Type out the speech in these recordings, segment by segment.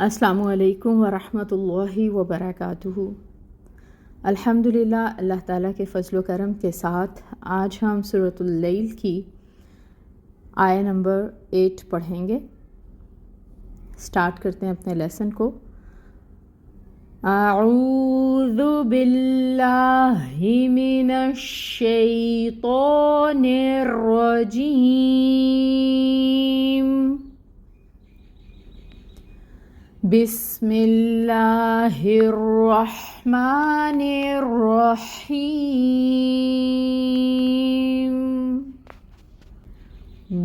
السلام علیکم ورحمۃ اللہ وبرکاتہ۔ الحمدللہ، اللہ تعالیٰ کے فضل و کرم کے ساتھ آج ہم سورۃ اللیل کی آیہ نمبر 8 پڑھیں گے۔ سٹارٹ کرتے ہیں اپنے لیسن کو۔ اعوذ باللہ من الشیطان الرجیم، بسم اللہ الرحمن الرحیم۔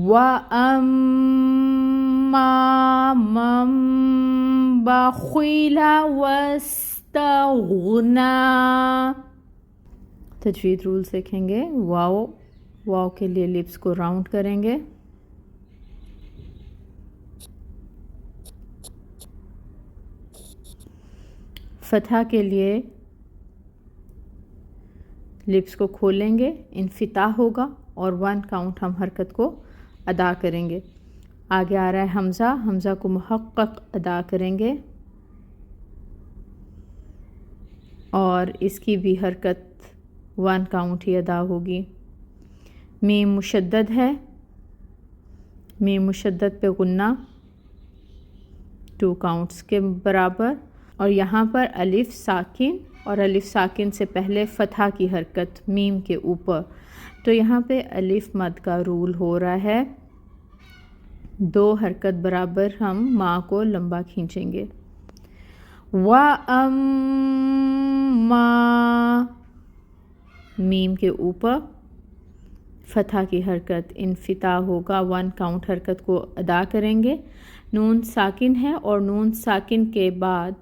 وَأَمَّا مَن بَخِلَ وَاسْتَغْنَىٰ۔ تجوید رولز دیکھیں گے۔ واو کے لیے لپس کو راؤنڈ کریں گے، فتحہ کے لیے لپس کو کھولیں گے، انفتاح ہوگا اور 1 کاؤنٹ ہم حرکت کو ادا کریں گے۔ آگے آ رہا ہے حمزہ کو محقق ادا کریں گے اور اس کی بھی حرکت 1 کاؤنٹ ہی ادا ہوگی۔ میم مشدد ہے، میم مشدد پہ غنہ 2 کاؤنٹس کے برابر، اور یہاں پر الف ساکن اور الف ساکن سے پہلے فتحہ کی حرکت میم کے اوپر، تو یہاں پہ الف مد کا رول ہو رہا ہے۔ 2 حرکت برابر ہم ماں کو لمبا کھینچیں گے۔ وَأَمَّا، میم کے اوپر فتحہ کی حرکت انفتاح ہوگا، 1 کاؤنٹ حرکت کو ادا کریں گے۔ نون ساکن ہے اور نون ساکن کے بعد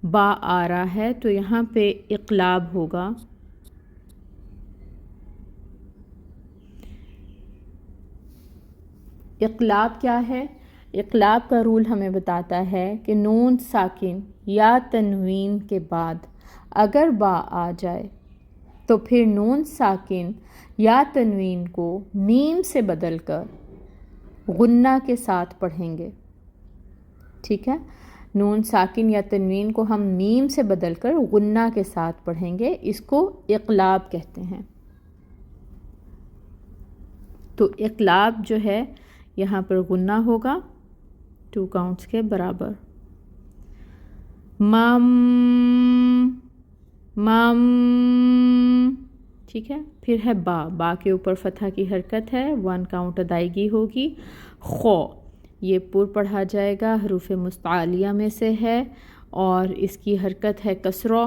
با آ رہا ہے، تو یہاں پہ اقلاب ہوگا۔ اقلاب کیا ہے؟ اقلاب کا رول ہمیں بتاتا ہے کہ نون ساکن یا تنوین کے بعد اگر با آ جائے تو پھر نون ساکن یا تنوین کو میم سے بدل کر غنہ کے ساتھ پڑھیں گے۔ ٹھیک ہے، نون ساکن یا تنوین کو ہم میم سے بدل کر غنہ کے ساتھ پڑھیں گے، اس کو اقلاب کہتے ہیں۔ تو اقلاب جو ہے یہاں پر غنہ ہوگا 2 کاؤنٹس کے برابر۔ مم، ٹھیک ہے، پھر ہے با کے اوپر فتحہ کی حرکت ہے، 1 کاؤنٹ ادائیگی ہوگی۔ خو، یہ پر پڑھا جائے گا، حروف مستعلیہ میں سے ہے اور اس کی حرکت ہے کسرہ،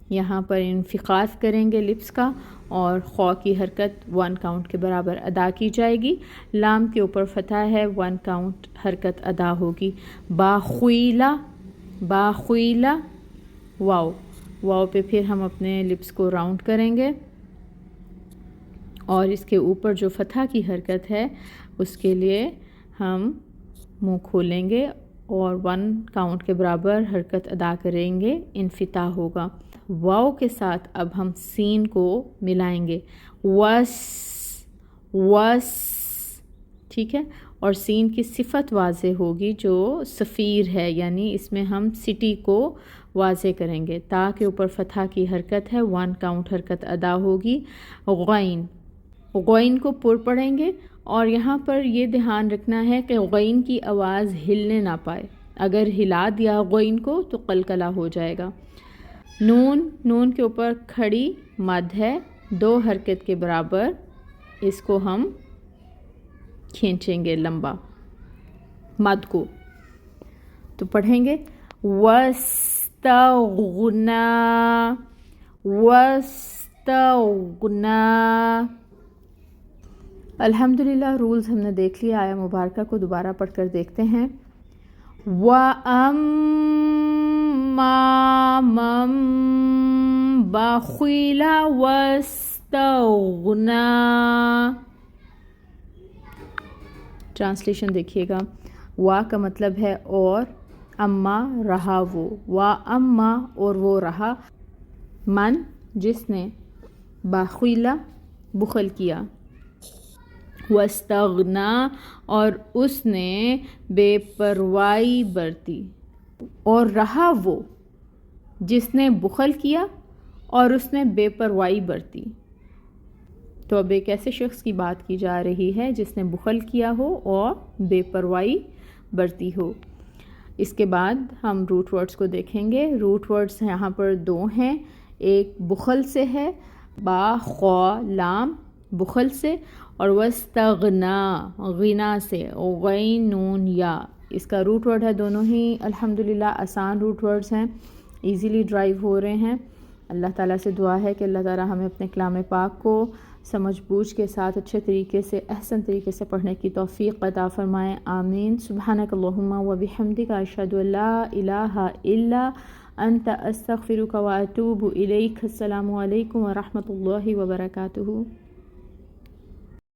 یہاں پر انفخاذ کریں گے لپس کا اور خو کی حرکت 1 کاؤنٹ کے برابر ادا کی جائے گی۔ لام کے اوپر فتح ہے، 1 کاؤنٹ حرکت ادا ہوگی۔ باخویلا، واو پہ پھر ہم اپنے لپس کو راؤنڈ کریں گے اور اس کے اوپر جو فتح کی حرکت ہے اس کے لیے ہم منہ کھولیں گے اور 1 کاؤنٹ کے برابر حرکت ادا کریں گے، انفتاح ہوگا۔ واو کے ساتھ اب ہم سین کو ملائیں گے، وس، ٹھیک ہے، اور سین کی صفت واضح ہوگی جو صفیر ہے، یعنی اس میں ہم سٹی کو واضح کریں گے۔ تا کے اوپر فتح کی حرکت ہے، 1 کاؤنٹ حرکت ادا ہوگی۔ غین کو پر پڑھیں گے اور یہاں پر یہ دھیان رکھنا ہے کہ غین کی آواز ہلنے نہ پائے، اگر ہلا دیا غین کو تو قلقلہ ہو جائے گا۔ نون کے اوپر کھڑی مد ہے، 2 حرکت کے برابر اس کو ہم کھینچیں گے لمبا مد کو، تو پڑھیں گے وَاسْتَغْنَا۔ الحمدللہ، رولز ہم نے دیکھ لیا، آیہ مبارکہ کو دوبارہ پڑھ کر دیکھتے ہیں۔ وَأَمَّا مَن بَخِلَ وَاسْتَغْنَىٰ۔ ٹرانسلیشن دیکھیے گا، وا کا مطلب ہے اور، اما رہا وہ، اما اور وہ رہا، من جس نے، بخیلہ بخل کیا، واستغنا اور اس نے بے پروائی برتی، اور رہا وہ جس نے بخل کیا اور اس نے بے پرواہی برتی. تو اب ایک ایسے شخص کی بات کی جا رہی ہے جس نے بخل کیا ہو اور بے پرواہی برتی ہو. اس کے بعد ہم روٹ ورڈز کو دیکھیں گے. روٹ ورڈز یہاں پر دو ہیں. ایک بخل سے ہے، با خوا لام بخل سے، اور واستغنا غنا سے، غین نون یا. اس کا روٹ ورڈ ہے. دونوں ہی الحمدللہ آسان روٹ ورڈز ہیں، ایزیلی ڈرائیو ہو رہے ہیں. اللہ تعالیٰ سے دعا ہے کہ اللہ تعالیٰ ہمیں اپنے کلام پاک کو سمجھ بوجھ کے ساتھ اچھے طریقے سے، احسن طریقے سے پڑھنے کی توفیق عطا فرمائے. آمین. سبحانک اللہم و بحمدک، اشہد ان لا الہ الا انت، استغفرک و اتوب الیک. السلام علیکم و رحمۃ اللہ وبرکاتہ.